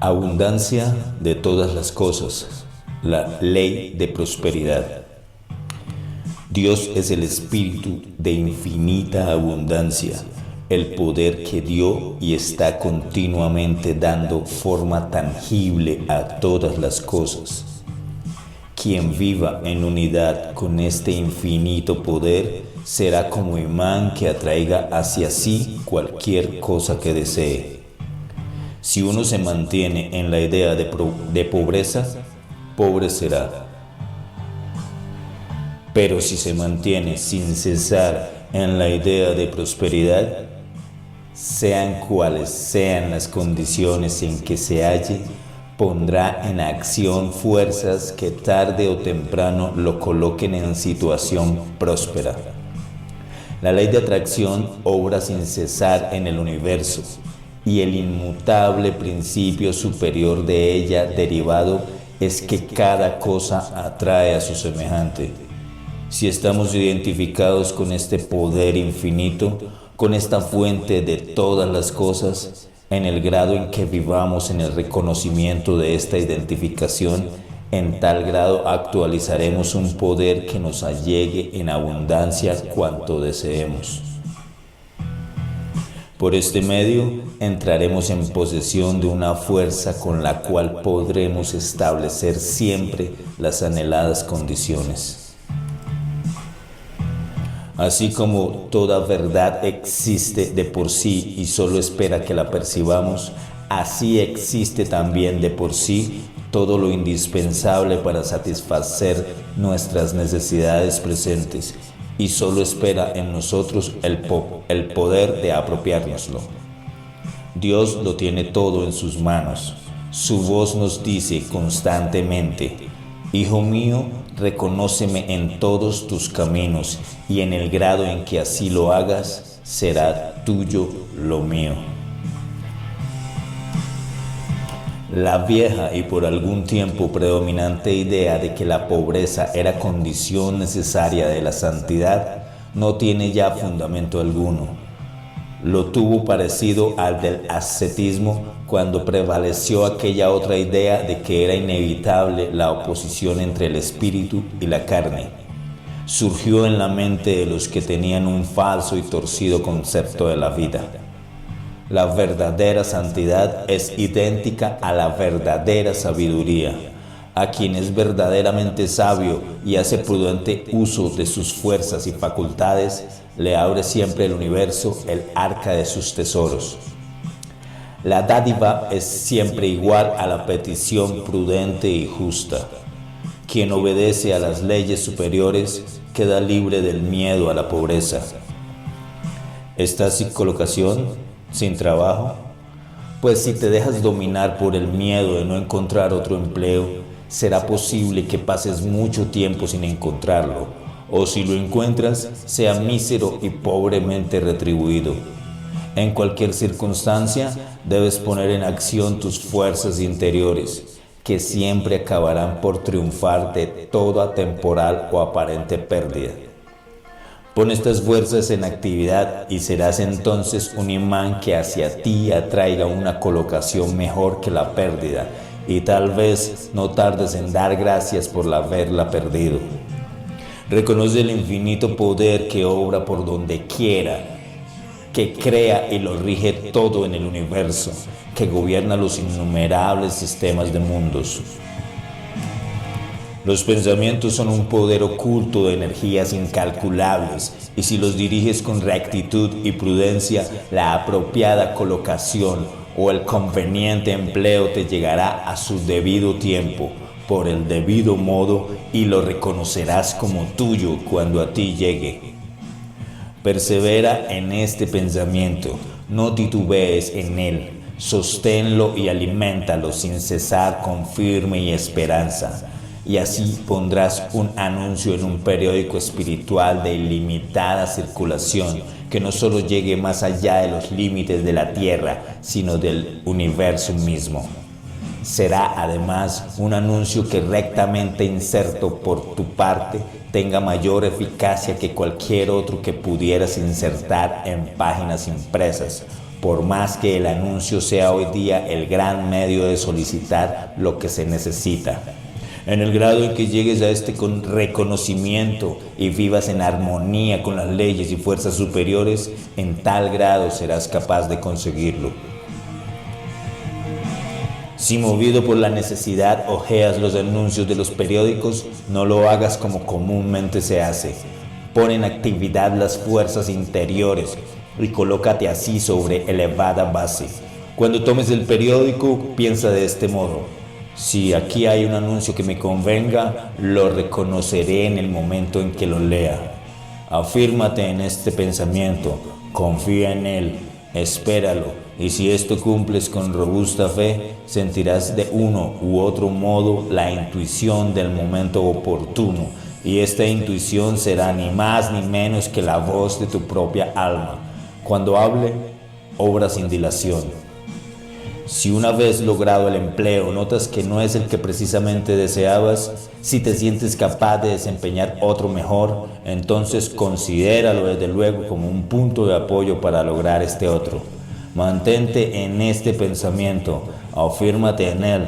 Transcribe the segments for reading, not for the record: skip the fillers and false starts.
Abundancia de todas las cosas, la ley de prosperidad. Dios es el espíritu de infinita abundancia, el poder que dio y está continuamente dando forma tangible a todas las cosas. Quien viva en unidad con este infinito poder será como imán que atraiga hacia sí cualquier cosa que desee. Si uno se mantiene en la idea de pobreza, pobre será. Pero si se mantiene sin cesar en la idea de prosperidad, sean cuales sean las condiciones en que se halle, pondrá en acción fuerzas que tarde o temprano lo coloquen en situación próspera. La ley de atracción obra sin cesar en el universo, y el inmutable principio superior de ella derivado es que cada cosa atrae a su semejante. Si estamos identificados con este poder infinito, con esta fuente de todas las cosas, en el grado en que vivamos en el reconocimiento de esta identificación, en tal grado actualizaremos un poder que nos allegue en abundancia cuanto deseemos. Por este medio, entraremos en posesión de una fuerza con la cual podremos establecer siempre las anheladas condiciones. Así como toda verdad existe de por sí y solo espera que la percibamos, así existe también de por sí todo lo indispensable para satisfacer nuestras necesidades presentes, y solo espera en nosotros el poder de apropiárnoslo. Dios lo tiene todo en sus manos. Su voz nos dice constantemente: Hijo mío, reconóceme en todos tus caminos, y en el grado en que así lo hagas, será tuyo lo mío. La vieja y por algún tiempo predominante idea de que la pobreza era condición necesaria de la santidad no tiene ya fundamento alguno. Lo tuvo parecido al del ascetismo cuando prevaleció aquella otra idea de que era inevitable la oposición entre el espíritu y la carne. Surgió en la mente de los que tenían un falso y torcido concepto de la vida. La verdadera santidad es idéntica a la verdadera sabiduría. A quien es verdaderamente sabio y hace prudente uso de sus fuerzas y facultades, le abre siempre el universo el arca de sus tesoros. La dádiva es siempre igual a la petición prudente y justa. Quien obedece a las leyes superiores queda libre del miedo a la pobreza. ¿Estás sin colocación? ¿Sin trabajo? Pues si te dejas dominar por el miedo de no encontrar otro empleo, será posible que pases mucho tiempo sin encontrarlo, o si lo encuentras, sea mísero y pobremente retribuido. En cualquier circunstancia, debes poner en acción tus fuerzas interiores, que siempre acabarán por triunfar de toda temporal o aparente pérdida. Pon estas fuerzas en actividad y serás entonces un imán que hacia ti atraiga una colocación mejor que la pérdida, y tal vez no tardes en dar gracias por haberla perdido. Reconoce el infinito poder que obra por donde quiera, que crea y lo rige todo en el universo, que gobierna los innumerables sistemas de mundos. Los pensamientos son un poder oculto de energías incalculables, y si los diriges con rectitud y prudencia, la apropiada colocación o el conveniente empleo te llegará a su debido tiempo, por el debido modo, y lo reconocerás como tuyo cuando a ti llegue. Persevera en este pensamiento, no titubees en él, sosténlo y aliméntalo sin cesar con firme y esperanza. Y así pondrás un anuncio en un periódico espiritual de ilimitada circulación que no solo llegue más allá de los límites de la tierra, sino del universo mismo. Será además un anuncio que rectamente inserto por tu parte tenga mayor eficacia que cualquier otro que pudieras insertar en páginas impresas, por más que el anuncio sea hoy día el gran medio de solicitar lo que se necesita. En el grado en que llegues a este reconocimiento y vivas en armonía con las leyes y fuerzas superiores, en tal grado serás capaz de conseguirlo. Si movido por la necesidad ojeas los anuncios de los periódicos, no lo hagas como comúnmente se hace. Pon en actividad las fuerzas interiores y colócate así sobre elevada base. Cuando tomes el periódico, piensa de este modo: si aquí hay un anuncio que me convenga, lo reconoceré en el momento en que lo lea. Afírmate en este pensamiento, confía en él, espéralo, y si esto cumples con robusta fe, sentirás de uno u otro modo la intuición del momento oportuno, y esta intuición será ni más ni menos que la voz de tu propia alma. Cuando hable, obra sin dilación. Si una vez logrado el empleo notas que no es el que precisamente deseabas, si te sientes capaz de desempeñar otro mejor, entonces considéralo desde luego como un punto de apoyo para lograr este otro. Mantente en este pensamiento, afírmate en él,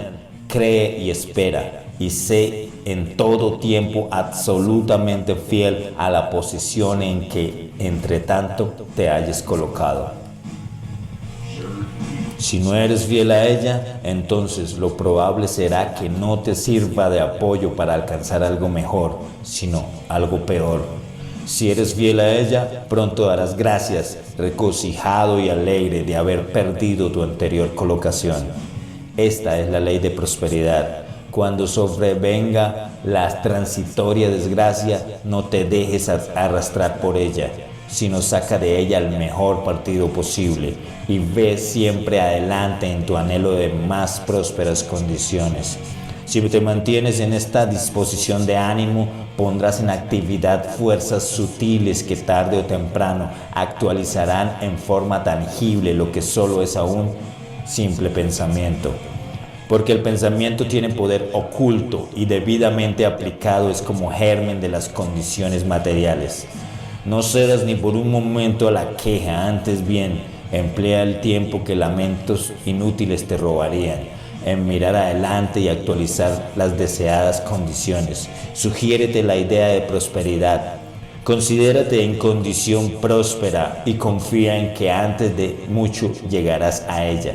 cree y espera, y sé en todo tiempo absolutamente fiel a la posición en que, entre tanto, te hayas colocado. Si no eres fiel a ella, entonces lo probable será que no te sirva de apoyo para alcanzar algo mejor, sino algo peor. Si eres fiel a ella, pronto darás gracias, regocijado y alegre de haber perdido tu anterior colocación. Esta es la ley de prosperidad. Cuando sobrevenga la transitoria desgracia, no te dejes arrastrar por ella, sino saca de ella el mejor partido posible y ve siempre adelante en tu anhelo de más prósperas condiciones. Si te mantienes en esta disposición de ánimo, pondrás en actividad fuerzas sutiles que tarde o temprano actualizarán en forma tangible lo que solo es aún simple pensamiento. Porque el pensamiento tiene poder oculto y debidamente aplicado es como germen de las condiciones materiales. No cedas ni por un momento a la queja, antes bien, emplea el tiempo que lamentos inútiles te robarían en mirar adelante y actualizar las deseadas condiciones. Sugiérete la idea de prosperidad. Considérate en condición próspera y confía en que antes de mucho llegarás a ella.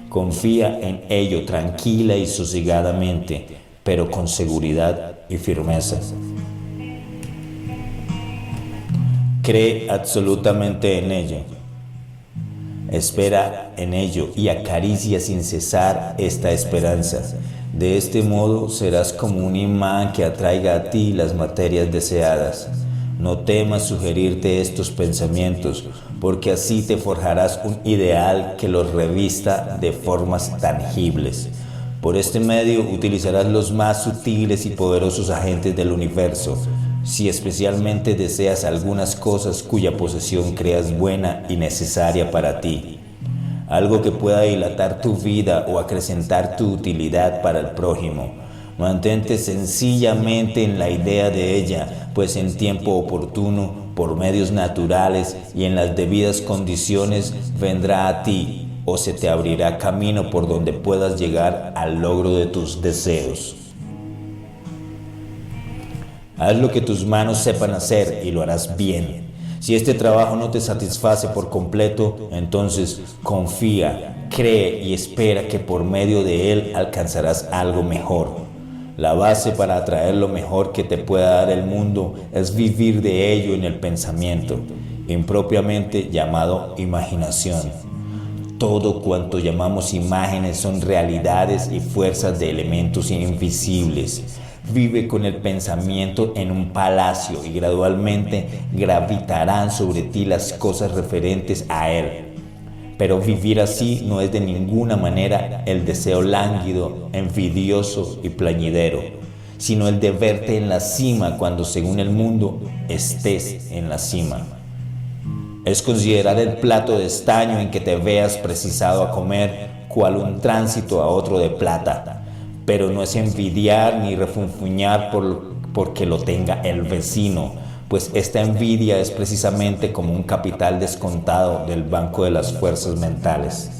Confía en ello tranquila y sosegadamente, pero con seguridad y firmeza. Cree absolutamente en ello. Espera en ello y acaricia sin cesar esta esperanza. De este modo serás como un imán que atraiga a ti las materias deseadas. No temas sugerirte estos pensamientos, porque así te forjarás un ideal que los revista de formas tangibles. Por este medio utilizarás los más sutiles y poderosos agentes del universo. Si especialmente deseas algunas cosas cuya posesión creas buena y necesaria para ti, algo que pueda dilatar tu vida o acrecentar tu utilidad para el prójimo, mantente sencillamente en la idea de ella, pues en tiempo oportuno, por medios naturales y en las debidas condiciones, vendrá a ti o se te abrirá camino por donde puedas llegar al logro de tus deseos. Haz lo que tus manos sepan hacer y lo harás bien. Si este trabajo no te satisface por completo, entonces confía, cree y espera que por medio de él alcanzarás algo mejor. La base para atraer lo mejor que te pueda dar el mundo es vivir de ello en el pensamiento, impropiamente llamado imaginación. Todo cuanto llamamos imágenes son realidades y fuerzas de elementos invisibles. Vive con el pensamiento en un palacio y gradualmente gravitarán sobre ti las cosas referentes a él. Pero vivir así no es de ninguna manera el deseo lánguido, envidioso y plañidero, sino el de verte en la cima cuando, según el mundo, estés en la cima. Es considerar el plato de estaño en que te veas precisado a comer, cual un tránsito a otro de plata. Pero no es envidiar ni refunfuñar porque lo tenga el vecino, pues esta envidia es precisamente como un capital descontado del banco de las fuerzas mentales.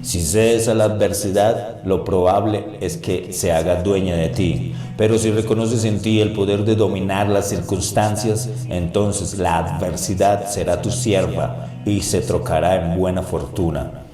Si cedes a la adversidad, lo probable es que se haga dueña de ti. Pero si reconoces en ti el poder de dominar las circunstancias, entonces la adversidad será tu sierva y se trocará en buena fortuna.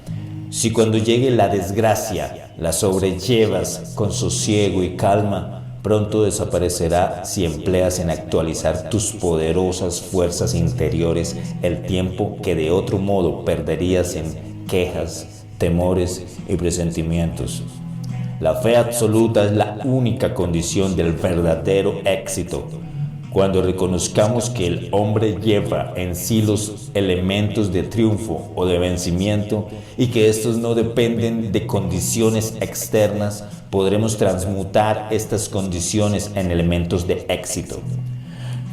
Si cuando llegue la desgracia la sobrellevas con sosiego y calma, pronto desaparecerá si empleas en actualizar tus poderosas fuerzas interiores el tiempo que de otro modo perderías en quejas, temores y presentimientos. La fe absoluta es la única condición del verdadero éxito. Cuando reconozcamos que el hombre lleva en sí los elementos de triunfo o de vencimiento y que estos no dependen de condiciones externas, podremos transmutar estas condiciones en elementos de éxito.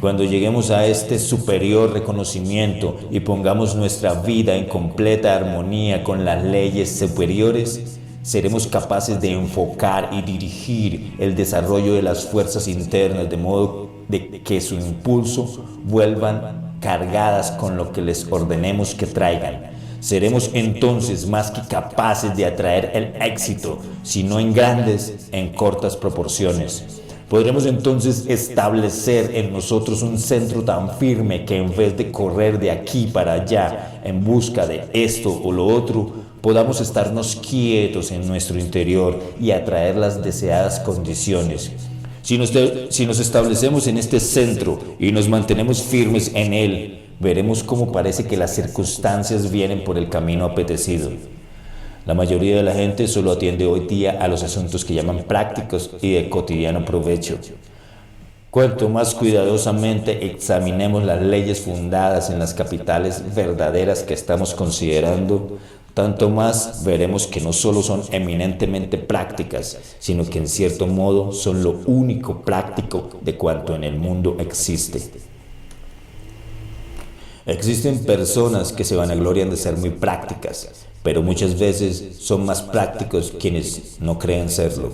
Cuando lleguemos a este superior reconocimiento y pongamos nuestra vida en completa armonía con las leyes superiores, seremos capaces de enfocar y dirigir el desarrollo de las fuerzas internas de modo de que su impulso vuelvan cargadas con lo que les ordenemos que traigan. Seremos entonces más que capaces de atraer el éxito, si no en grandes, en cortas proporciones. Podremos entonces establecer en nosotros un centro tan firme que en vez de correr de aquí para allá en busca de esto o lo otro, podamos estarnos quietos en nuestro interior y atraer las deseadas condiciones. Si nos establecemos en este centro y nos mantenemos firmes en él, veremos cómo parece que las circunstancias vienen por el camino apetecido. La mayoría de la gente solo atiende hoy día a los asuntos que llaman prácticos y de cotidiano provecho. Cuanto más cuidadosamente examinemos las leyes fundadas en las capitales verdaderas que estamos considerando, tanto más veremos que no solo son eminentemente prácticas, sino que en cierto modo son lo único práctico de cuanto en el mundo existe. Existen personas que se vanaglorian de ser muy prácticas, pero muchas veces son más prácticos quienes no creen serlo.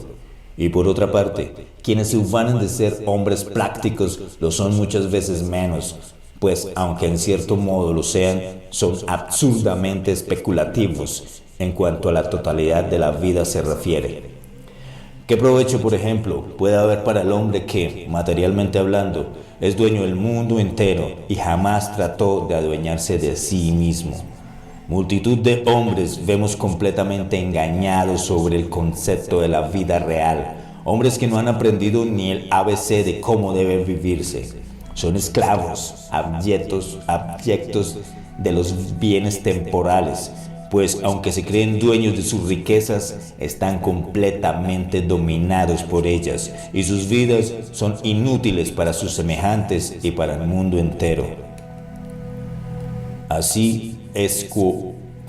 Y por otra parte, quienes se ufanan de ser hombres prácticos lo son muchas veces menos, pues aunque en cierto modo lo sean, son absurdamente especulativos en cuanto a la totalidad de la vida se refiere. ¿Qué provecho, por ejemplo, puede haber para el hombre que, materialmente hablando, es dueño del mundo entero y jamás trató de adueñarse de sí mismo? Multitud de hombres vemos completamente engañados sobre el concepto de la vida real, hombres que no han aprendido ni el ABC de cómo debe vivirse. Son esclavos, abyectos de los bienes temporales, pues aunque se creen dueños de sus riquezas, están completamente dominados por ellas y sus vidas son inútiles para sus semejantes y para el mundo entero. Así es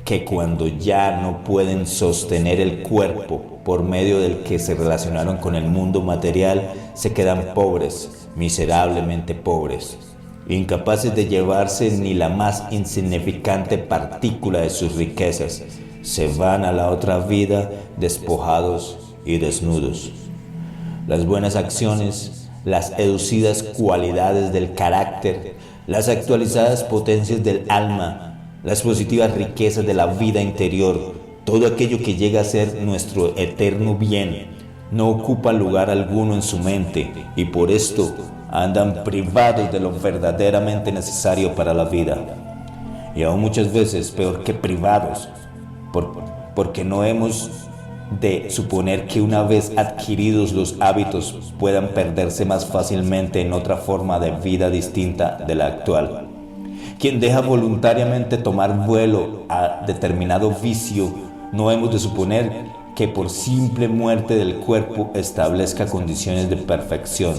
que cuando ya no pueden sostener el cuerpo por medio del que se relacionaron con el mundo material, se quedan pobres, miserablemente pobres, incapaces de llevarse ni la más insignificante partícula de sus riquezas. Se van a la otra vida despojados y desnudos. Las buenas acciones, las educidas cualidades del carácter, las actualizadas potencias del alma, las positivas riquezas de la vida interior, todo aquello que llega a ser nuestro eterno bien, no ocupa lugar alguno en su mente y por esto andan privados de lo verdaderamente necesario para la vida. Y aún muchas veces peor que privados, porque no hemos de suponer que una vez adquiridos los hábitos puedan perderse más fácilmente en otra forma de vida distinta de la actual. Quien deja voluntariamente tomar vuelo a determinado vicio, no hemos de suponer que por simple muerte del cuerpo establezca condiciones de perfección.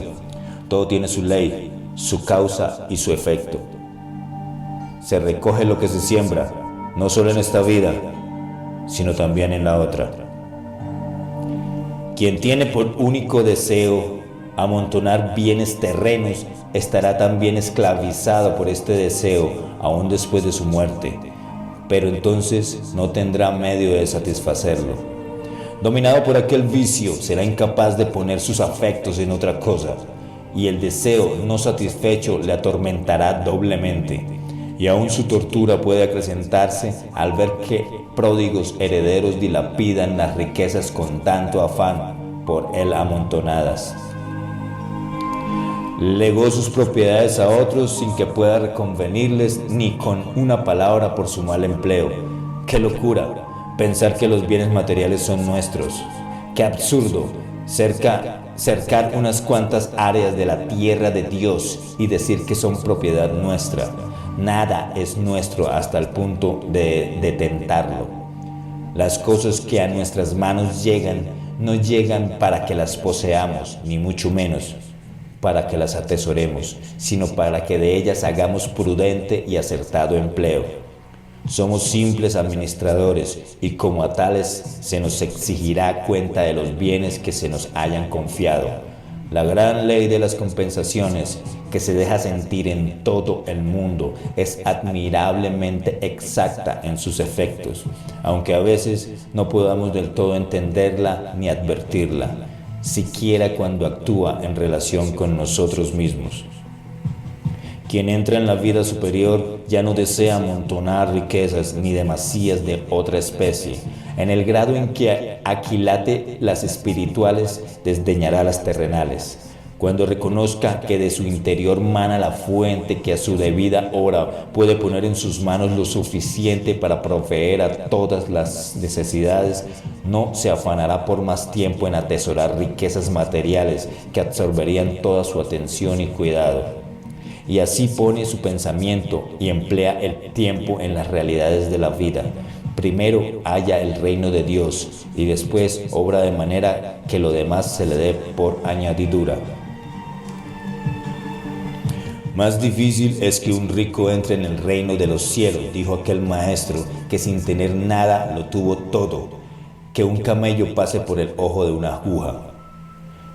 Todo tiene su ley, su causa y su efecto. Se recoge lo que se siembra, no solo en esta vida, sino también en la otra. Quien tiene por único deseo amontonar bienes terrenos, estará también esclavizado por este deseo, aún después de su muerte, pero entonces no tendrá medio de satisfacerlo. Dominado por aquel vicio, será incapaz de poner sus afectos en otra cosa, y el deseo no satisfecho le atormentará doblemente. Y aún su tortura puede acrecentarse al ver que pródigos herederos dilapidan las riquezas con tanto afán por él amontonadas. Legó sus propiedades a otros sin que pueda reconvenirles ni con una palabra por su mal empleo. ¡Qué locura! Pensar que los bienes materiales son nuestros. ¡Qué absurdo! Cercar unas cuantas áreas de la tierra de Dios y decir que son propiedad nuestra. Nada es nuestro hasta el punto de detentarlo. Las cosas que a nuestras manos llegan no llegan para que las poseamos, ni mucho menos para que las atesoremos, sino para que de ellas hagamos prudente y acertado empleo. Somos simples administradores y como a tales se nos exigirá cuenta de los bienes que se nos hayan confiado. La gran ley de las compensaciones que se deja sentir en todo el mundo es admirablemente exacta en sus efectos, aunque a veces no podamos del todo entenderla ni advertirla, siquiera cuando actúa en relación con nosotros mismos. Quien entra en la vida superior ya no desea amontonar riquezas ni demasías de otra especie. En el grado en que aquilate las espirituales, desdeñará las terrenales. Cuando reconozca que de su interior mana la fuente que a su debida hora puede poner en sus manos lo suficiente para proveer a todas las necesidades, no se afanará por más tiempo en atesorar riquezas materiales que absorberían toda su atención y cuidado. Y así pone su pensamiento y emplea el tiempo en las realidades de la vida. Primero halla el reino de Dios y después obra de manera que lo demás se le dé por añadidura. Más difícil es que un rico entre en el reino de los cielos, dijo aquel maestro que sin tener nada lo tuvo todo, que un camello pase por el ojo de una aguja.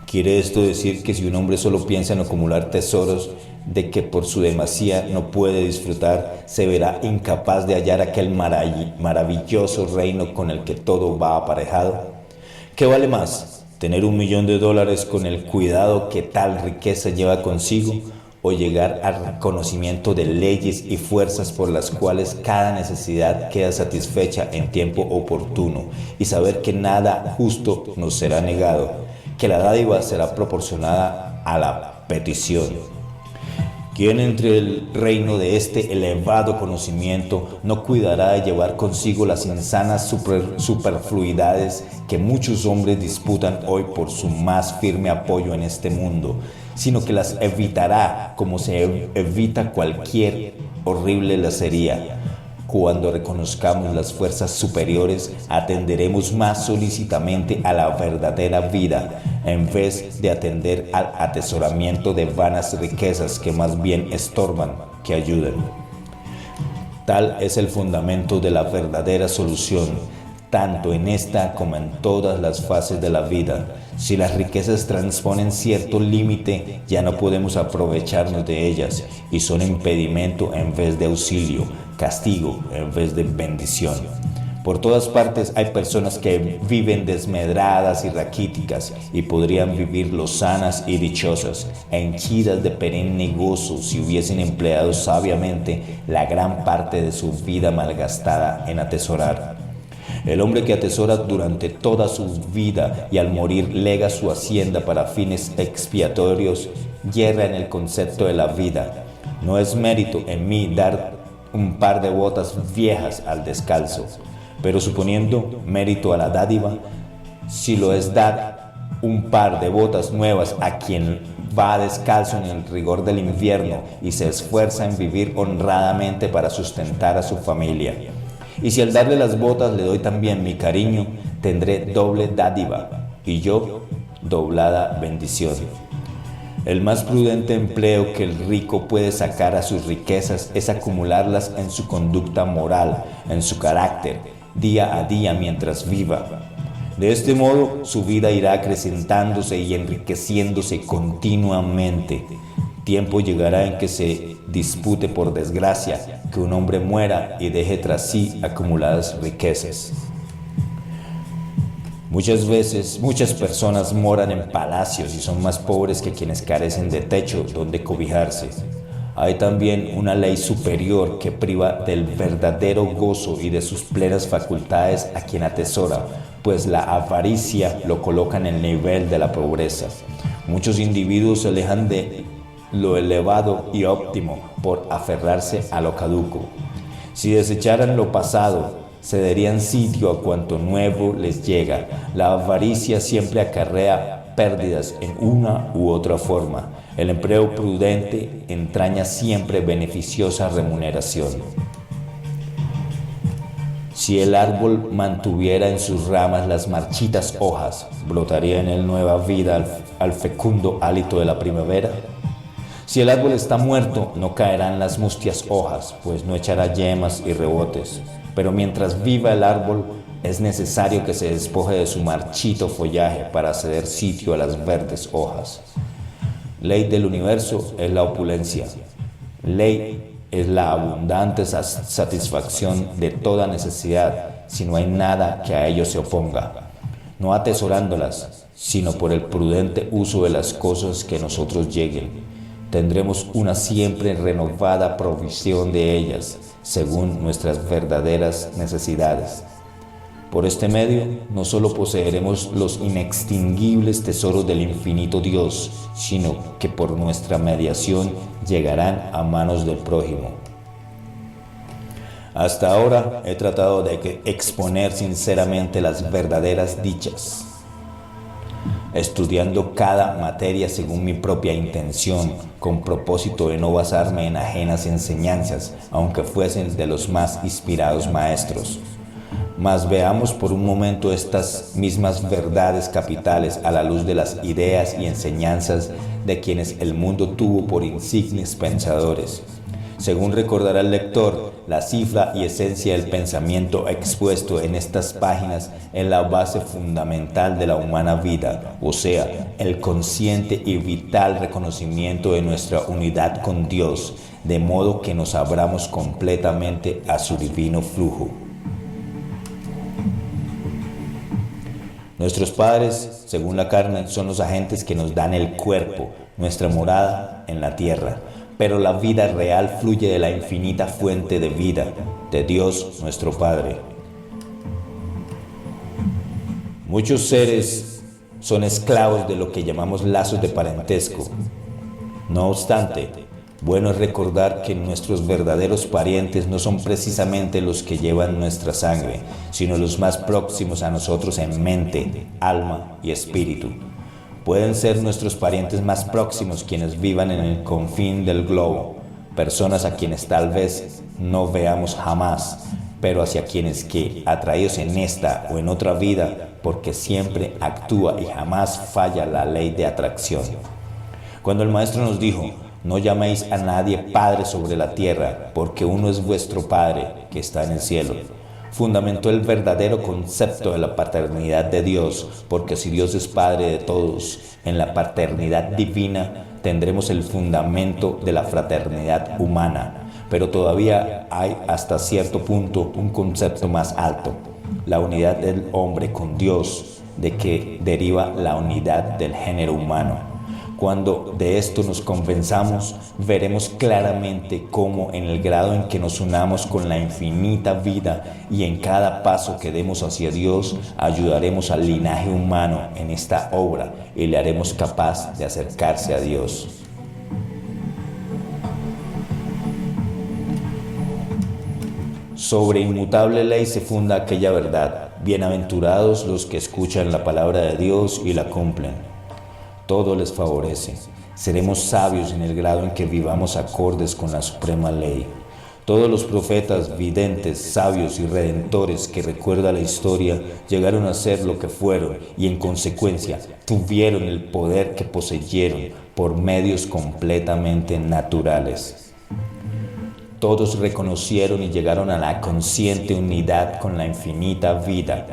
¿Quiere esto decir que si un hombre solo piensa en acumular tesoros, de que por su demasía no puede disfrutar, se verá incapaz de hallar aquel maravilloso reino con el que todo va aparejado? ¿Qué vale más, tener $1.000.000 con el cuidado que tal riqueza lleva consigo, o llegar al reconocimiento de leyes y fuerzas por las cuales cada necesidad queda satisfecha en tiempo oportuno, y saber que nada justo nos será negado, que la dádiva será proporcionada a la petición? Quien entre el reino de este elevado conocimiento no cuidará de llevar consigo las insanas superfluidades que muchos hombres disputan hoy por su más firme apoyo en este mundo, sino que las evitará como se evita cualquier horrible lacería. Cuando reconozcamos las fuerzas superiores, atenderemos más solícitamente a la verdadera vida, en vez de atender al atesoramiento de vanas riquezas que más bien estorban que ayuden. Tal es el fundamento de la verdadera solución, tanto en esta como en todas las fases de la vida. Si las riquezas transponen cierto límite, ya no podemos aprovecharnos de ellas y son impedimento en vez de auxilio, castigo en vez de bendición. Por todas partes hay personas que viven desmedradas y raquíticas y podrían vivir lozanas y dichosas, henchidas de perenne gozo si hubiesen empleado sabiamente la gran parte de su vida malgastada en atesorar. El hombre que atesora durante toda su vida y al morir lega su hacienda para fines expiatorios, yerra en el concepto de la vida. No es mérito en mí dar un par de botas viejas al descalzo, pero suponiendo mérito a la dádiva, si lo es dar un par de botas nuevas a quien va descalzo en el rigor del invierno y se esfuerza en vivir honradamente para sustentar a su familia. Y si al darle las botas le doy también mi cariño, tendré doble dádiva y yo doblada bendición. El más prudente empleo que el rico puede sacar a sus riquezas es acumularlas en su conducta moral, en su carácter, día a día mientras viva. De este modo, su vida irá acrecentándose y enriqueciéndose continuamente. Tiempo llegará en que se dispute por desgracia que un hombre muera y deje tras sí acumuladas riquezas. Muchas veces, muchas personas moran en palacios y son más pobres que quienes carecen de techo donde cobijarse. Hay también una ley superior que priva del verdadero gozo y de sus plenas facultades a quien atesora, pues la avaricia lo coloca en el nivel de la pobreza. Muchos individuos se alejan de lo elevado y óptimo por aferrarse a lo caduco. Si desecharan lo pasado, cederían sitio a cuanto nuevo les llega. La avaricia siempre acarrea pérdidas en una u otra forma. El empleo prudente entraña siempre beneficiosa remuneración. Si el árbol mantuviera en sus ramas las marchitas hojas, ¿brotaría en él nueva vida al fecundo hálito de la primavera? Si el árbol está muerto, no caerán las mustias hojas, pues no echará yemas y rebotes. Pero mientras viva el árbol, es necesario que se despoje de su marchito follaje para ceder sitio a las verdes hojas. Ley del universo es la opulencia. Ley es la abundante satisfacción de toda necesidad, si no hay nada que a ello se oponga. No atesorándolas, sino por el prudente uso de las cosas que nosotros lleguen, tendremos una siempre renovada provisión de ellas, según nuestras verdaderas necesidades. Por este medio, no solo poseeremos los inextinguibles tesoros del infinito Dios, sino que por nuestra mediación llegarán a manos del prójimo. Hasta ahora he tratado de exponer sinceramente las verdaderas dichas, estudiando cada materia según mi propia intención, con propósito de no basarme en ajenas enseñanzas, aunque fuesen de los más inspirados maestros. Mas veamos por un momento estas mismas verdades capitales a la luz de las ideas y enseñanzas de quienes el mundo tuvo por insignes pensadores. Según recordará el lector, la cifra y esencia del pensamiento expuesto en estas páginas es la base fundamental de la humana vida, o sea, el consciente y vital reconocimiento de nuestra unidad con Dios, de modo que nos abramos completamente a su divino flujo. Nuestros padres, según la carne, son los agentes que nos dan el cuerpo, nuestra morada en la tierra. Pero la vida real fluye de la infinita fuente de vida, de Dios nuestro Padre. Muchos seres son esclavos de lo que llamamos lazos de parentesco. No obstante, bueno es recordar que nuestros verdaderos parientes no son precisamente los que llevan nuestra sangre, sino los más próximos a nosotros en mente, alma y espíritu. Pueden ser nuestros parientes más próximos quienes vivan en el confín del globo, personas a quienes tal vez no veamos jamás, pero hacia quienes que, atraídos en esta o en otra vida, porque siempre actúa y jamás falla la ley de atracción. Cuando el Maestro nos dijo, no llaméis a nadie Padre sobre la tierra, porque uno es vuestro Padre que está en el cielo, fundamentó el verdadero concepto de la paternidad de Dios, porque si Dios es Padre de todos, en la paternidad divina tendremos el fundamento de la fraternidad humana, pero todavía hay hasta cierto punto un concepto más alto, la unidad del hombre con Dios, de que deriva la unidad del género humano. Cuando de esto nos convenzamos, veremos claramente cómo en el grado en que nos unamos con la infinita vida y en cada paso que demos hacia Dios, ayudaremos al linaje humano en esta obra y le haremos capaz de acercarse a Dios. Sobre inmutable ley se funda aquella verdad. Bienaventurados los que escuchan la palabra de Dios y la cumplen. Todo les favorece. Seremos sabios en el grado en que vivamos acordes con la suprema ley. Todos los profetas, videntes, sabios y redentores que recuerda la historia llegaron a ser lo que fueron y en consecuencia tuvieron el poder que poseyeron por medios completamente naturales. Todos reconocieron y llegaron a la consciente unidad con la infinita vida.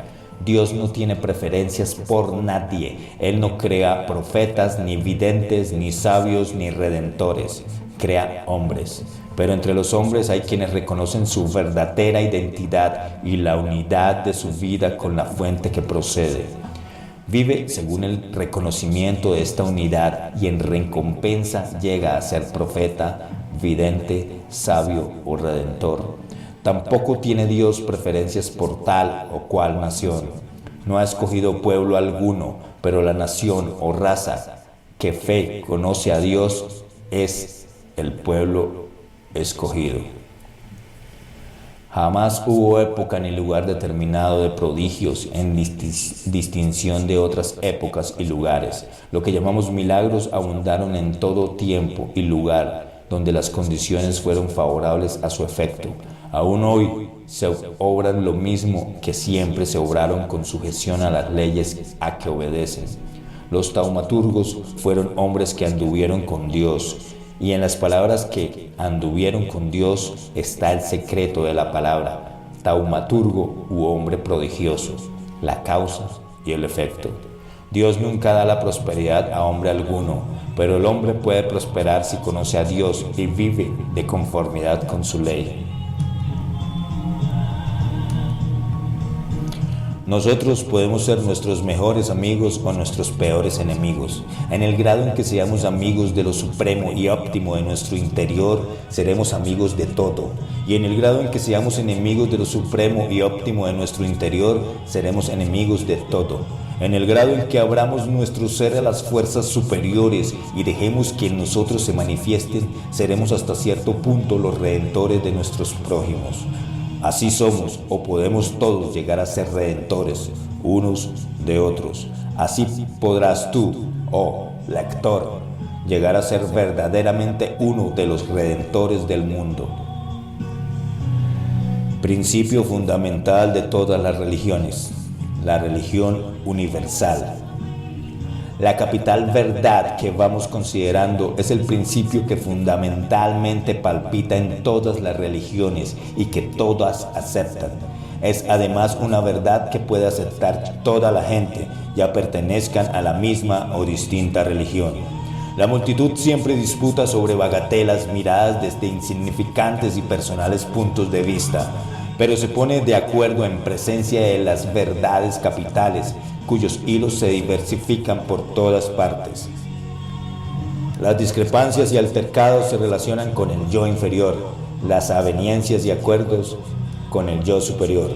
Dios no tiene preferencias por nadie. Él no crea profetas, ni videntes, ni sabios, ni redentores. Crea hombres. Pero entre los hombres hay quienes reconocen su verdadera identidad y la unidad de su vida con la fuente que procede. Vive según el reconocimiento de esta unidad y en recompensa llega a ser profeta, vidente, sabio o redentor. Tampoco tiene Dios preferencias por tal o cual nación. No ha escogido pueblo alguno, pero la nación o raza que fe conoce a Dios es el pueblo escogido. Jamás hubo época ni lugar determinado de prodigios en distinción de otras épocas y lugares. Lo que llamamos milagros abundaron en todo tiempo y lugar, donde las condiciones fueron favorables a su efecto. Aún hoy se obran lo mismo que siempre se obraron con sujeción a las leyes a que obedecen. Los taumaturgos fueron hombres que anduvieron con Dios, y en las palabras que anduvieron con Dios está el secreto de la palabra. Taumaturgo u hombre prodigioso, la causa y el efecto. Dios nunca da la prosperidad a hombre alguno, pero el hombre puede prosperar si conoce a Dios y vive de conformidad con su ley. Nosotros podemos ser nuestros mejores amigos o nuestros peores enemigos. En el grado en que seamos amigos de lo supremo y óptimo de nuestro interior, seremos amigos de todo. Y en el grado en que seamos enemigos de lo supremo y óptimo de nuestro interior, seremos enemigos de todo. En el grado en que abramos nuestro ser a las fuerzas superiores y dejemos que en nosotros se manifiesten, seremos hasta cierto punto los redentores de nuestros prójimos. Así somos o podemos todos llegar a ser redentores unos de otros. Así podrás tú, oh lector, llegar a ser verdaderamente uno de los redentores del mundo. Principio fundamental de todas las religiones, la religión universal. La capital verdad que vamos considerando es el principio que fundamentalmente palpita en todas las religiones y que todas aceptan. Es además una verdad que puede aceptar toda la gente, ya pertenezcan a la misma o distinta religión. La multitud siempre disputa sobre bagatelas miradas desde insignificantes y personales puntos de vista, pero se pone de acuerdo en presencia de las verdades capitales, cuyos hilos se diversifican por todas partes. Las discrepancias y altercados se relacionan con el yo inferior, las aveniencias y acuerdos con el yo superior.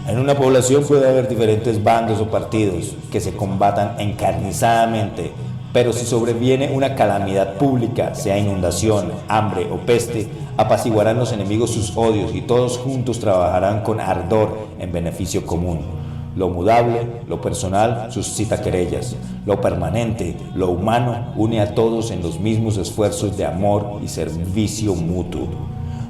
En una población puede haber diferentes bandos o partidos que se combatan encarnizadamente, pero si sobreviene una calamidad pública, sea inundación, hambre o peste, apaciguarán los enemigos sus odios y todos juntos trabajarán con ardor en beneficio común. Lo mudable, lo personal, suscita querellas. Lo permanente, lo humano, une a todos en los mismos esfuerzos de amor y servicio mutuo.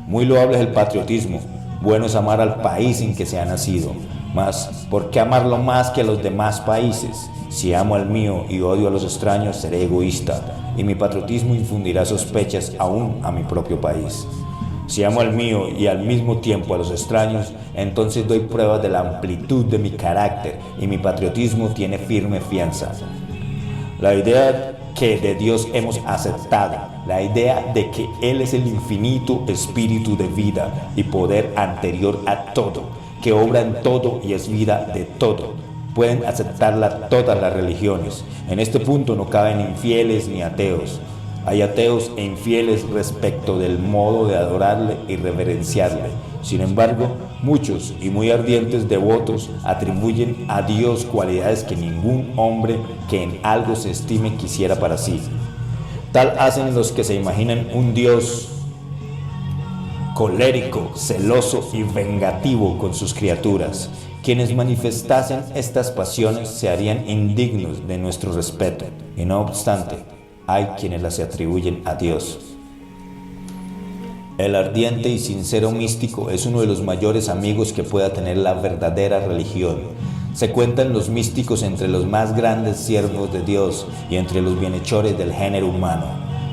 Muy loable es el patriotismo. Bueno es amar al país en que se ha nacido. Mas, ¿por qué amarlo más que a los demás países? Si amo al mío y odio a los extraños, seré egoísta, y mi patriotismo infundirá sospechas aún a mi propio país. Si amo al mío y al mismo tiempo a los extraños, entonces doy prueba de la amplitud de mi carácter, y mi patriotismo tiene firme fianza. La idea que de Dios hemos aceptado, la idea de que Él es el infinito espíritu de vida y poder anterior a todo, que obra en todo y es vida de todo, pueden aceptarla todas las religiones. En este punto no caben infieles ni ateos. Hay ateos e infieles respecto del modo de adorarle y reverenciarle. Sin embargo, muchos y muy ardientes devotos atribuyen a Dios cualidades que ningún hombre que en algo se estime quisiera para sí. Tal hacen los que se imaginan un Dios colérico, celoso y vengativo con sus criaturas. Quienes manifestasen estas pasiones se harían indignos de nuestro respeto, y no obstante, hay quienes las atribuyen a Dios. El ardiente y sincero místico es uno de los mayores amigos que pueda tener la verdadera religión. Se cuentan los místicos entre los más grandes siervos de Dios y entre los bienhechores del género humano.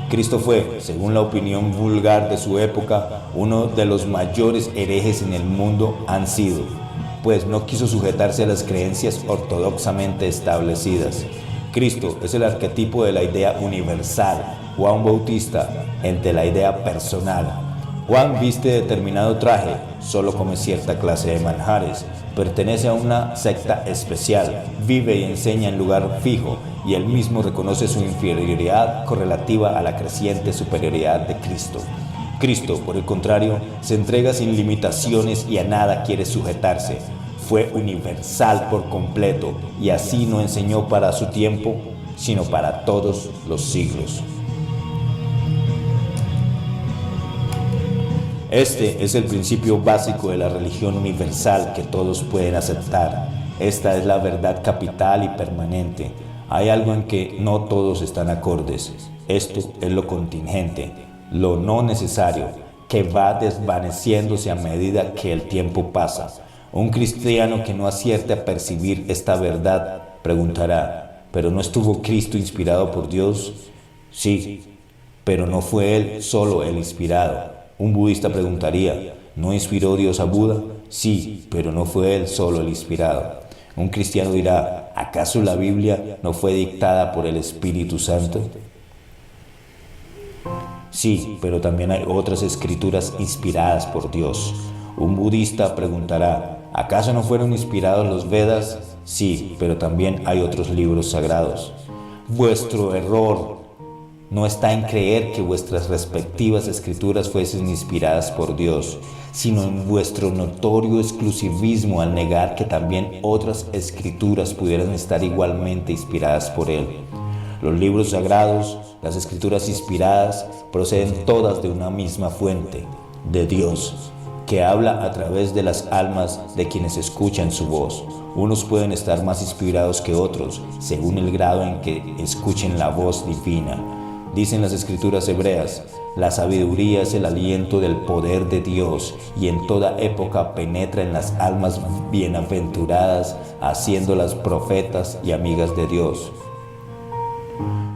Cristo fue, según la opinión vulgar de su época, uno de los mayores herejes en el mundo han sido pues no quiso sujetarse a las creencias ortodoxamente establecidas. Cristo es el arquetipo de la idea universal, Juan Bautista el de la idea personal. Juan viste determinado traje, solo come cierta clase de manjares, pertenece a una secta especial, vive y enseña en lugar fijo, y él mismo reconoce su inferioridad correlativa a la creciente superioridad de Cristo. Cristo, por el contrario, se entrega sin limitaciones y a nada quiere sujetarse. Fue universal por completo y así no enseñó para su tiempo, sino para todos los siglos. Este es el principio básico de la religión universal que todos pueden aceptar. Esta es la verdad capital y permanente. Hay algo en que no todos están acordes. Esto es lo contingente, lo no necesario, que va desvaneciéndose a medida que el tiempo pasa. Un cristiano que no acierte a percibir esta verdad preguntará, ¿pero no estuvo Cristo inspirado por Dios? Sí, pero no fue Él solo el inspirado. Un budista preguntaría, ¿no inspiró Dios a Buda? Sí, pero no fue Él solo el inspirado. Un cristiano dirá, ¿acaso la Biblia no fue dictada por el Espíritu Santo? Sí, pero también hay otras escrituras inspiradas por Dios. Un budista preguntará, ¿acaso no fueron inspirados los Vedas? Sí, pero también hay otros libros sagrados. Vuestro error no está en creer que vuestras respectivas escrituras fuesen inspiradas por Dios, sino en vuestro notorio exclusivismo al negar que también otras escrituras pudieran estar igualmente inspiradas por Él. Los libros sagrados, las escrituras inspiradas, proceden todas de una misma fuente, de Dios, que habla a través de las almas de quienes escuchan su voz. Unos pueden estar más inspirados que otros, según el grado en que escuchen la voz divina. Dicen las escrituras hebreas, la sabiduría es el aliento del poder de Dios y en toda época penetra en las almas bienaventuradas, haciéndolas profetas y amigas de Dios.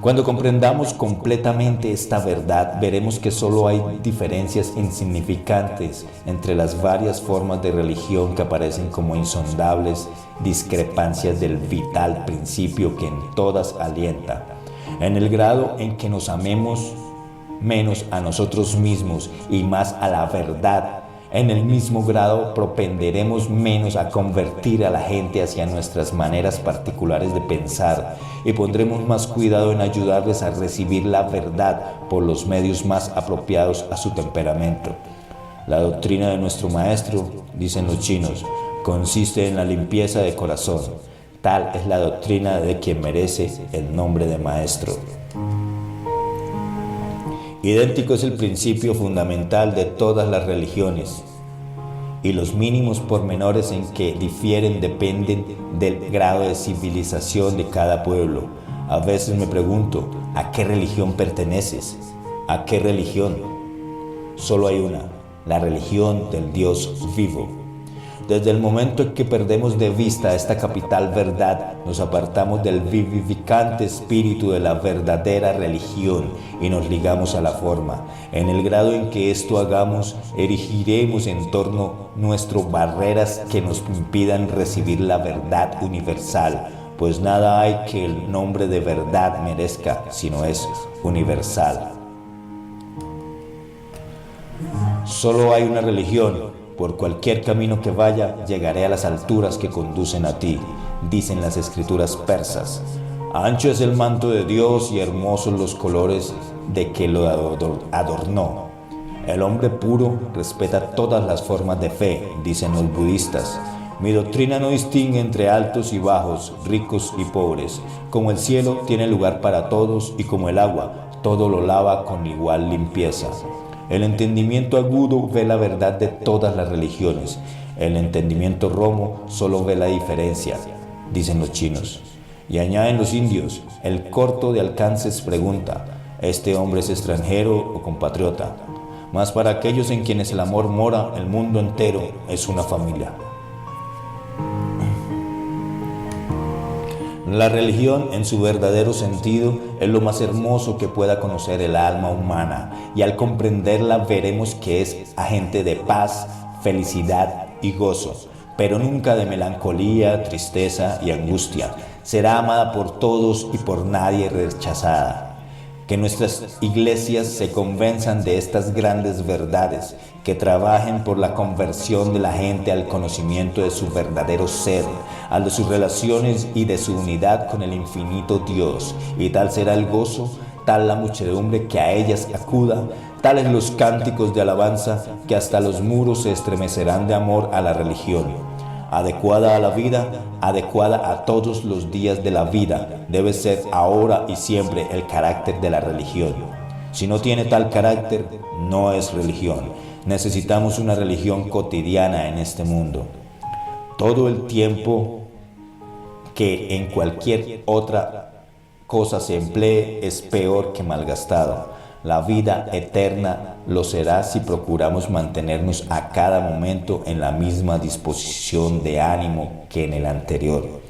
Cuando comprendamos completamente esta verdad, veremos que solo hay diferencias insignificantes entre las varias formas de religión que aparecen como insondables discrepancias del vital principio que en todas alienta. En el grado en que nos amemos menos a nosotros mismos y más a la verdad, en el mismo grado propenderemos menos a convertir a la gente hacia nuestras maneras particulares de pensar y pondremos más cuidado en ayudarles a recibir la verdad por los medios más apropiados a su temperamento. La doctrina de nuestro maestro, dicen los chinos, consiste en la limpieza de corazón. Tal es la doctrina de quien merece el nombre de maestro. Idéntico es el principio fundamental de todas las religiones, y los mínimos pormenores en que difieren dependen del grado de civilización de cada pueblo. A veces me pregunto, ¿a qué religión perteneces? ¿A qué religión? Solo hay una, la religión del Dios vivo. Desde el momento en que perdemos de vista esta capital verdad, nos apartamos del vivificante espíritu de la verdadera religión y nos ligamos a la forma. En el grado en que esto hagamos, erigiremos en torno nuestro barreras que nos impidan recibir la verdad universal, pues nada hay que el nombre de verdad merezca, sino es universal. Solo hay una religión. Por cualquier camino que vaya, llegaré a las alturas que conducen a ti, dicen las escrituras persas. Ancho es el manto de Dios y hermosos los colores de que lo adornó. El hombre puro respeta todas las formas de fe, dicen los budistas. Mi doctrina no distingue entre altos y bajos, ricos y pobres. Como el cielo tiene lugar para todos y como el agua, todo lo lava con igual limpieza. El entendimiento agudo ve la verdad de todas las religiones. El entendimiento romo solo ve la diferencia, dicen los chinos. Y añaden los indios, el corto de alcances pregunta, ¿este hombre es extranjero o compatriota? Mas para aquellos en quienes el amor mora, el mundo entero es una familia. La religión, en su verdadero sentido, es lo más hermoso que pueda conocer el alma humana, y al comprenderla veremos que es agente de paz, felicidad y gozo. pero nunca de melancolía, tristeza y angustia. Será amada por todos y por nadie rechazada. Que nuestras iglesias se convenzan de estas grandes verdades, que trabajen por la conversión de la gente al conocimiento de su verdadero ser, al de sus relaciones y de su unidad con el infinito Dios. Y tal será el gozo, tal la muchedumbre que a ellas acuda, tales los cánticos de alabanza que hasta los muros se estremecerán de amor a la religión. Adecuada a la vida, adecuada a todos los días de la vida, debe ser ahora y siempre el carácter de la religión. Si no tiene tal carácter, no es religión. Necesitamos una religión cotidiana en este mundo. Todo el tiempo que en cualquier otra cosa se emplee es peor que malgastado. La vida eterna lo será si procuramos mantenernos a cada momento en la misma disposición de ánimo que en el anterior.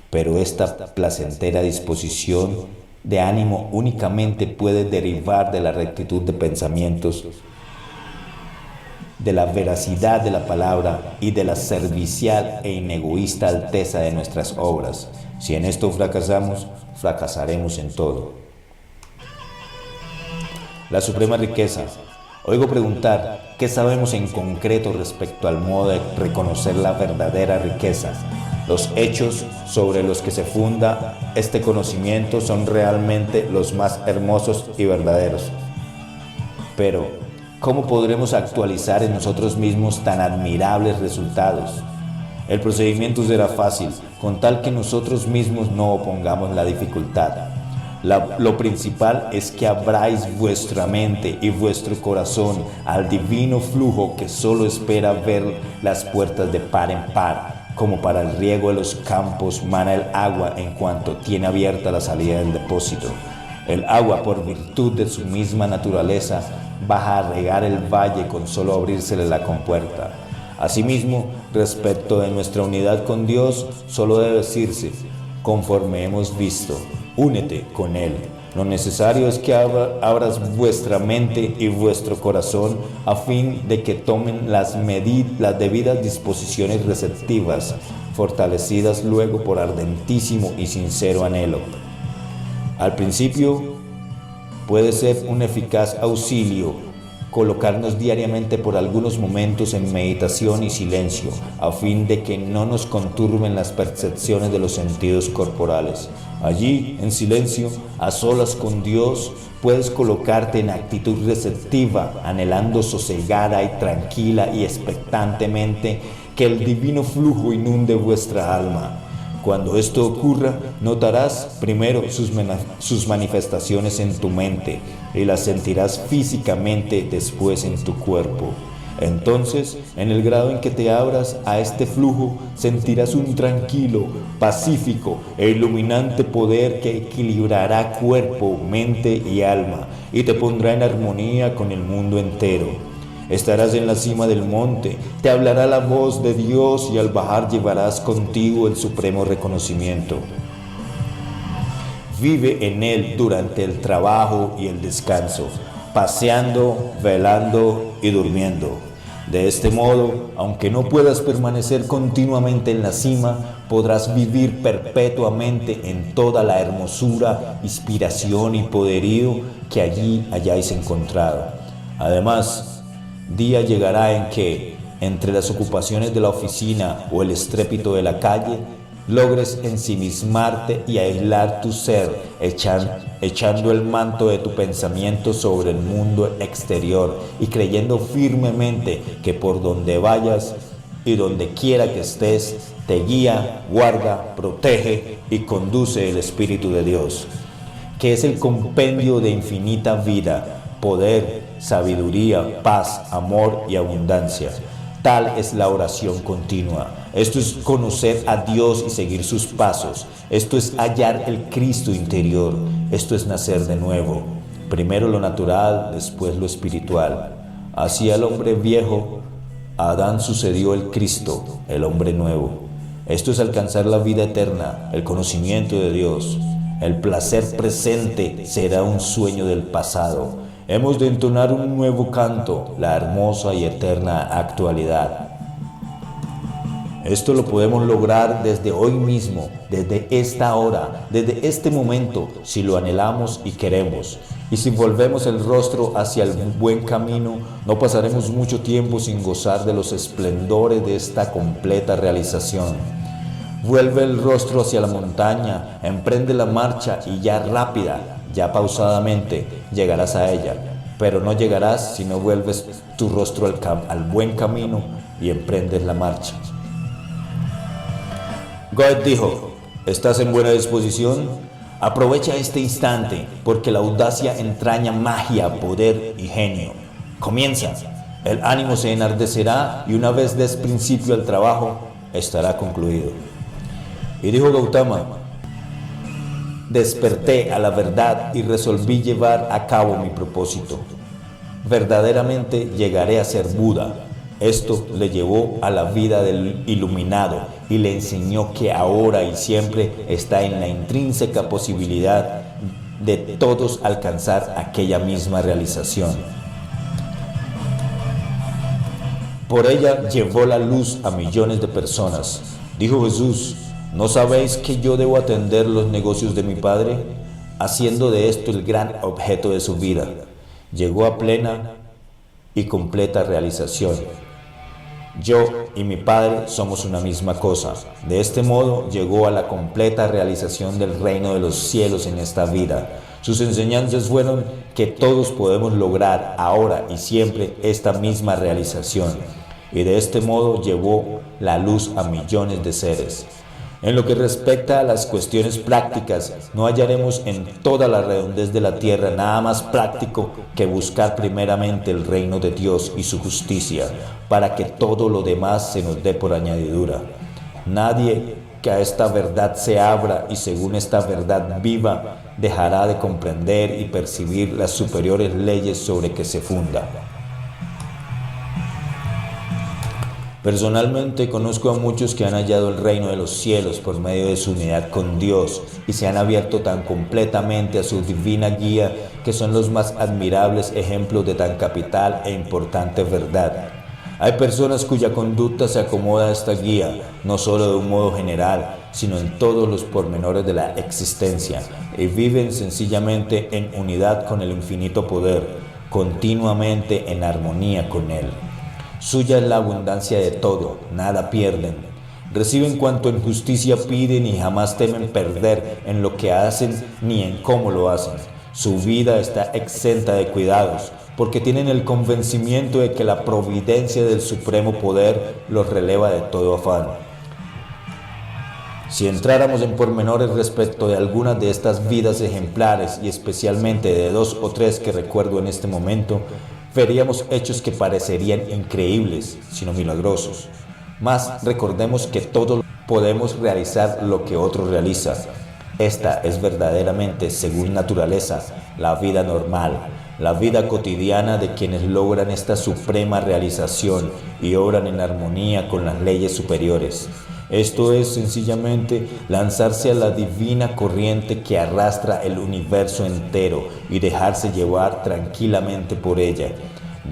Pero esta placentera disposición de ánimo únicamente puede derivar de la rectitud de pensamientos, de la veracidad de la palabra y de la servicial e inegoísta alteza de nuestras obras. Si en esto fracasamos, fracasaremos en todo. La suprema riqueza. Oigo preguntar, ¿qué sabemos en concreto respecto al modo de reconocer la verdadera riqueza? Los hechos sobre los que se funda este conocimiento son realmente los más hermosos y verdaderos. Pero, ¿cómo podremos actualizar en nosotros mismos tan admirables resultados? El procedimiento será fácil, con tal que nosotros mismos no opongamos la dificultad. Lo principal es que abráis vuestra mente y vuestro corazón al divino flujo que solo espera ver las puertas de par en par. Como para el riego de los campos mana el agua en cuanto tiene abierta la salida del depósito. El agua, por virtud de su misma naturaleza, baja a regar el valle con solo abrírsele la compuerta. Asimismo, respecto de nuestra unidad con Dios, solo debe decirse, conforme hemos visto, únete con Él. Lo necesario es que abras vuestra mente y vuestro corazón a fin de que tomen las debidas disposiciones receptivas, fortalecidas luego por ardentísimo y sincero anhelo. Al principio puede ser un eficaz auxilio colocarnos diariamente por algunos momentos en meditación y silencio, a fin de que no nos conturben las percepciones de los sentidos corporales. Allí, en silencio, a solas con Dios, puedes colocarte en actitud receptiva, anhelando sosegada y tranquila y expectantemente que el divino flujo inunde vuestra alma. Cuando esto ocurra, notarás primero sus manifestaciones en tu mente y las sentirás físicamente después en tu cuerpo. Entonces, en el grado en que te abras a este flujo, sentirás un tranquilo, pacífico e iluminante poder que equilibrará cuerpo, mente y alma y te pondrá en armonía con el mundo entero. Estarás en la cima del monte, te hablará la voz de Dios y al bajar llevarás contigo el supremo reconocimiento. Vive en Él durante el trabajo y el descanso, paseando, velando y durmiendo. De este modo, aunque no puedas permanecer continuamente en la cima, podrás vivir perpetuamente en toda la hermosura, inspiración y poderío que allí hayáis encontrado. Además, día llegará en que, entre las ocupaciones de la oficina o el estrépito de la calle, logres ensimismarte y aislar tu ser, echando el manto de tu pensamiento sobre el mundo exterior y creyendo firmemente que por donde vayas y donde quiera que estés, te guía, guarda, protege y conduce el Espíritu de Dios, que es el compendio de infinita vida, poder, sabiduría, paz, amor y abundancia. Tal es la oración continua. Esto es conocer a Dios y seguir sus pasos. Esto es hallar el Cristo interior. Esto es nacer de nuevo. Primero lo natural, después lo espiritual. Así al hombre viejo, a Adán sucedió el Cristo, el hombre nuevo. Esto es alcanzar la vida eterna, el conocimiento de Dios. El placer presente será un sueño del pasado. Hemos de entonar un nuevo canto, la hermosa y eterna actualidad. Esto lo podemos lograr desde hoy mismo, desde esta hora, desde este momento, si lo anhelamos y queremos. Y si volvemos el rostro hacia el buen camino, no pasaremos mucho tiempo sin gozar de los esplendores de esta completa realización. Vuelve el rostro hacia la montaña, emprende la marcha y ya rápida, ya pausadamente, llegarás a ella. Pero no llegarás si no vuelves tu rostro al buen camino y emprendes la marcha. Goethe dijo, ¿estás en buena disposición? Aprovecha este instante, porque la audacia entraña magia, poder y genio. Comienza, el ánimo se enardecerá y una vez des principio al trabajo, estará concluido. Y dijo Gautama, desperté a la verdad y resolví llevar a cabo mi propósito. Verdaderamente llegaré a ser Buda. Esto le llevó a la vida del iluminado y le enseñó que ahora y siempre está en la intrínseca posibilidad de todos alcanzar aquella misma realización. Por ella llevó la luz a millones de personas. Dijo Jesús, ¿no sabéis que yo debo atender los negocios de mi Padre? Haciendo de esto el gran objeto de su vida. Llegó a plena y completa realización. Yo y mi Padre somos una misma cosa. De este modo llegó a la completa realización del reino de los cielos en esta vida. Sus enseñanzas fueron que todos podemos lograr ahora y siempre esta misma realización. Y de este modo llevó la luz a millones de seres. En lo que respecta a las cuestiones prácticas, no hallaremos en toda la redondez de la tierra nada más práctico que buscar primeramente el reino de Dios y su justicia, para que todo lo demás se nos dé por añadidura. Nadie que a esta verdad se abra y según esta verdad viva, dejará de comprender y percibir las superiores leyes sobre que se funda. Personalmente conozco a muchos que han hallado el reino de los cielos por medio de su unidad con Dios y se han abierto tan completamente a su divina guía que son los más admirables ejemplos de tan capital e importante verdad. Hay personas cuya conducta se acomoda a esta guía, no solo de un modo general, sino en todos los pormenores de la existencia, y viven sencillamente en unidad con el infinito poder, continuamente en armonía con él. Suya es la abundancia de todo, nada pierden. Reciben cuanto en justicia piden y jamás temen perder en lo que hacen ni en cómo lo hacen. Su vida está exenta de cuidados, porque tienen el convencimiento de que la providencia del supremo poder los releva de todo afán. Si entráramos en pormenores respecto de algunas de estas vidas ejemplares y especialmente de 2 o 3 que recuerdo en este momento, veríamos hechos que parecerían increíbles, sino milagrosos. Mas recordemos que todos podemos realizar lo que otro realiza. Esta es verdaderamente, según naturaleza, la vida normal, la vida cotidiana de quienes logran esta suprema realización y obran en armonía con las leyes superiores. Esto es sencillamente lanzarse a la divina corriente que arrastra el universo entero y dejarse llevar tranquilamente por ella,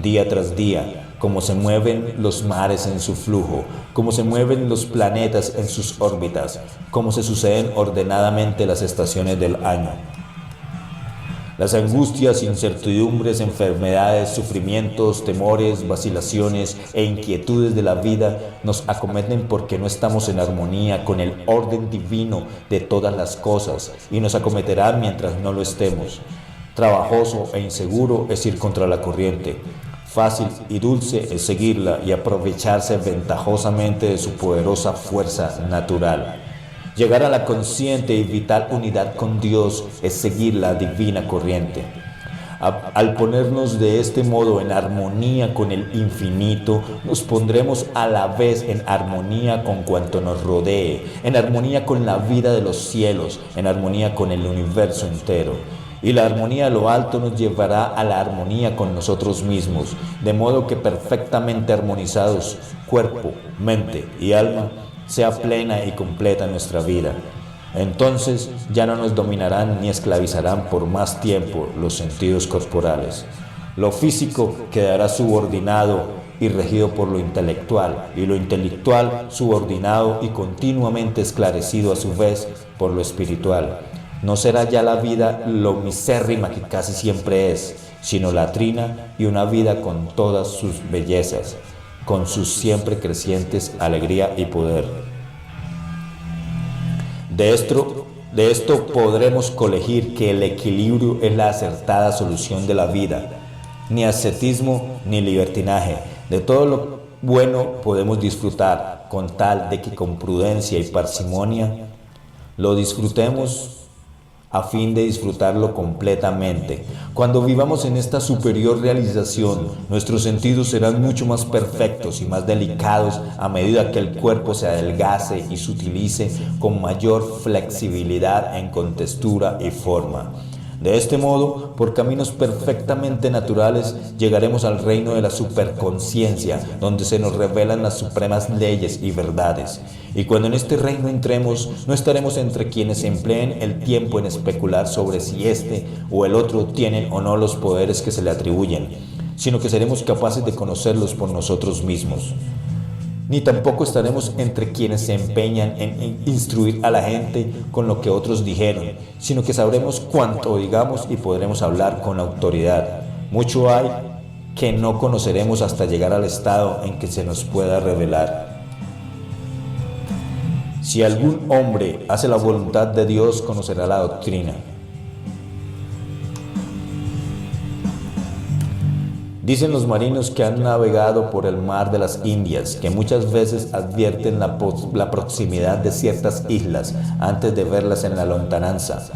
día tras día, como se mueven los mares en su flujo, como se mueven los planetas en sus órbitas, como se suceden ordenadamente las estaciones del año. Las angustias, incertidumbres, enfermedades, sufrimientos, temores, vacilaciones e inquietudes de la vida nos acometen porque no estamos en armonía con el orden divino de todas las cosas y nos acometerán mientras no lo estemos. Trabajoso e inseguro es ir contra la corriente. Fácil y dulce es seguirla y aprovecharse ventajosamente de su poderosa fuerza natural. Llegar a la consciente y vital unidad con Dios es seguir la divina corriente. Al ponernos de este modo en armonía con el infinito, nos pondremos a la vez en armonía con cuanto nos rodee, en armonía con la vida de los cielos, en armonía con el universo entero. Y la armonía de lo alto nos llevará a la armonía con nosotros mismos, de modo que perfectamente armonizados, cuerpo, mente y alma, sea plena y completa nuestra vida. Entonces ya no nos dominarán ni esclavizarán por más tiempo los sentidos corporales. Lo físico quedará subordinado y regido por lo intelectual, y lo intelectual subordinado y continuamente esclarecido a su vez por lo espiritual. No será ya la vida lo misérrima que casi siempre es, sino latrina y una vida con todas sus bellezas, con sus siempre crecientes alegría y poder. De esto podremos colegir que el equilibrio es la acertada solución de la vida. Ni ascetismo ni libertinaje. De todo lo bueno podemos disfrutar, con tal de que con prudencia y parsimonia lo disfrutemos a fin de disfrutarlo completamente. Cuando vivamos en esta superior realización, nuestros sentidos serán mucho más perfectos y más delicados a medida que el cuerpo se adelgace y se utilice con mayor flexibilidad en contextura y forma. De este modo, por caminos perfectamente naturales, llegaremos al reino de la superconciencia, donde se nos revelan las supremas leyes y verdades. Y cuando en este reino entremos, no estaremos entre quienes empleen el tiempo en especular sobre si este o el otro tienen o no los poderes que se le atribuyen, sino que seremos capaces de conocerlos por nosotros mismos. Ni tampoco estaremos entre quienes se empeñan en instruir a la gente con lo que otros dijeron, sino que sabremos cuanto digamos y podremos hablar con autoridad. Mucho hay que no conoceremos hasta llegar al estado en que se nos pueda revelar. Si algún hombre hace la voluntad de Dios, conocerá la doctrina. Dicen los marinos que han navegado por el mar de las Indias, que muchas veces advierten la proximidad de ciertas islas antes de verlas en la lontananza,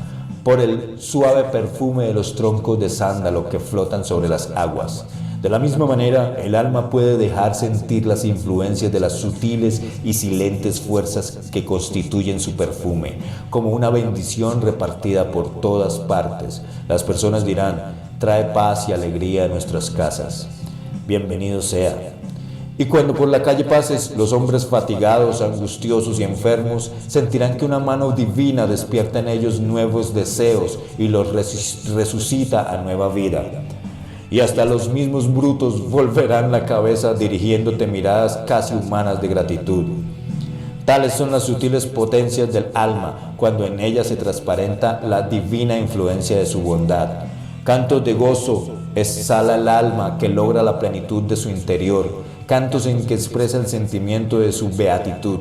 por el suave perfume de los troncos de sándalo que flotan sobre las aguas. De la misma manera, el alma puede dejar sentir las influencias de las sutiles y silentes fuerzas que constituyen su perfume, como una bendición repartida por todas partes. Las personas dirán: trae paz y alegría a nuestras casas. Bienvenido sea. Y cuando por la calle pases, los hombres fatigados, angustiosos y enfermos sentirán que una mano divina despierta en ellos nuevos deseos y los resucita a nueva vida. Y hasta los mismos brutos volverán la cabeza dirigiéndote miradas casi humanas de gratitud. Tales son las sutiles potencias del alma, cuando en ella se transparenta la divina influencia de su bondad. Cantos de gozo exhala el alma que logra la plenitud de su interior, cantos en que expresa el sentimiento de su beatitud.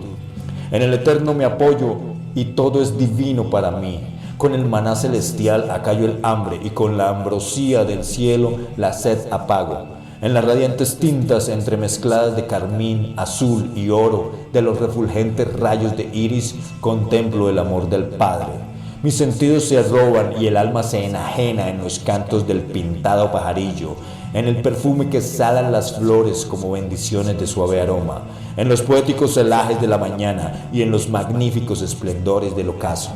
En el Eterno me apoyo y todo es divino para mí. Con el maná celestial acallo el hambre y con la ambrosía del cielo la sed apago. En las radiantes tintas entremezcladas de carmín, azul y oro de los refulgentes rayos de iris contemplo el amor del Padre. Mis sentidos se arroban y el alma se enajena en los cantos del pintado pajarillo, en el perfume que exhalan las flores como bendiciones de suave aroma, en los poéticos celajes de la mañana y en los magníficos esplendores del ocaso.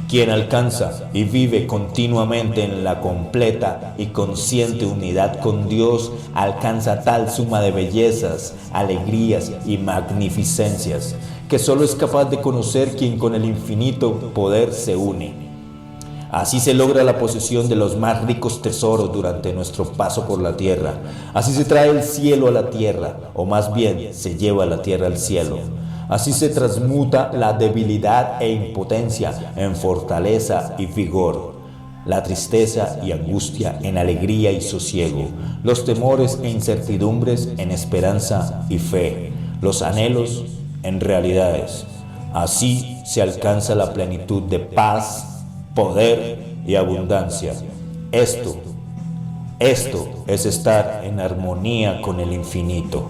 Quien alcanza y vive continuamente en la completa y consciente unidad con Dios, alcanza tal suma de bellezas, alegrías y magnificencias, que solo es capaz de conocer quien con el infinito poder se une. Así se logra la posesión de los más ricos tesoros durante nuestro paso por la tierra. Así se trae el cielo a la tierra, o más bien se lleva la tierra al cielo. Así se transmuta la debilidad e impotencia en fortaleza y vigor, la tristeza y angustia en alegría y sosiego, los temores e incertidumbres en esperanza y fe, los anhelos en realidades. Así se alcanza la plenitud de paz, poder y abundancia. Esto es estar en armonía con el infinito.